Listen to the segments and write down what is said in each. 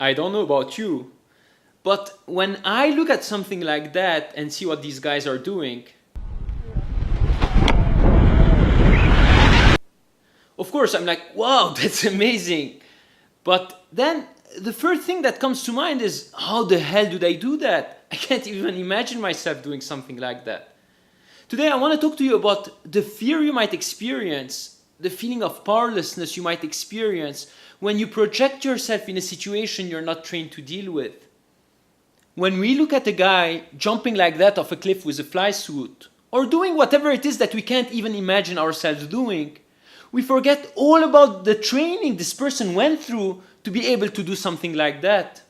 I don't know about you, but when I look at something like that and see what these guys are doing, of course I'm like, wow, that's amazing. But then the first thing that comes to mind is, how the hell do they do that? I can't even imagine myself doing something like that. Today I want to talk to you about the fear you might experience, the feeling of powerlessness you might experience when you project yourself in a situation you're not trained to deal with. When we look at a guy jumping like that off a cliff with a fly suit, or doing whatever it is that we can't even imagine ourselves doing, we forget all about the training this person went through to be able to do something like that.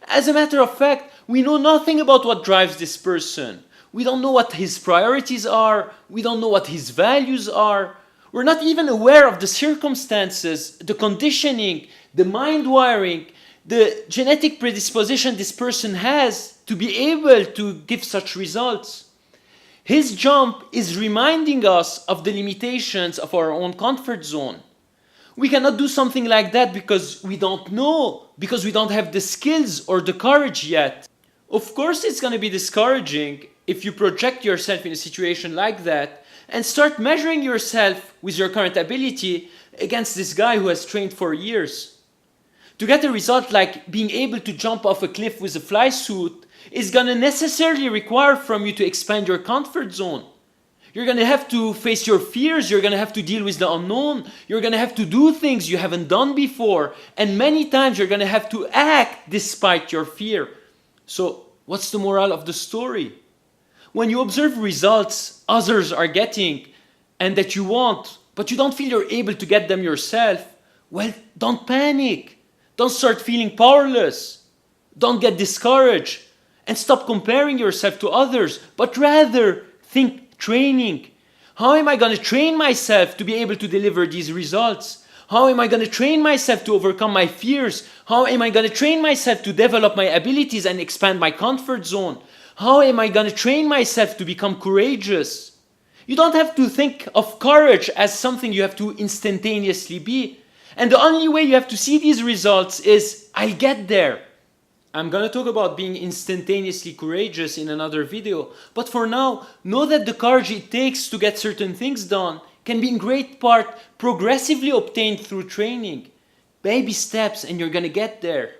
As a matter of fact, we know nothing about what drives this person. We don't know what his priorities are. We don't know what his values are. We're not even aware of the circumstances, the conditioning, the mind wiring, the genetic predisposition this person has to be able to give such results. His jump is reminding us of the limitations of our own comfort zone. We cannot do something like that because we don't know, because we don't have the skills or the courage yet. Of course, it's going to be discouraging if you project yourself in a situation like that and start measuring yourself with your current ability against this guy who has trained for years. To get a result like being able to jump off a cliff with a fly suit is going to necessarily require from you to expand your comfort zone. You're going to have to face your fears, you're going to have to deal with the unknown, you're going to have to do things you haven't done before, and many times you're going to have to act despite your fear. So, what's the moral of the story? When you observe results others are getting and that you want, but you don't feel you're able to get them yourself, well, don't panic. Don't start feeling powerless. Don't get discouraged. And stop comparing yourself to others, but rather think training. How am I going to train myself to be able to deliver these results? How am I going to train myself to overcome my fears? How am I going to train myself to develop my abilities and expand my comfort zone? How am I going to train myself to become courageous? You don't have to think of courage as something you have to instantaneously be. And the only way you have to see these results is, I'll get there. I'm going to talk about being instantaneously courageous in another video, but for now, know that the courage it takes to get certain things done can be in great part progressively obtained through training. Baby steps and you're going to get there.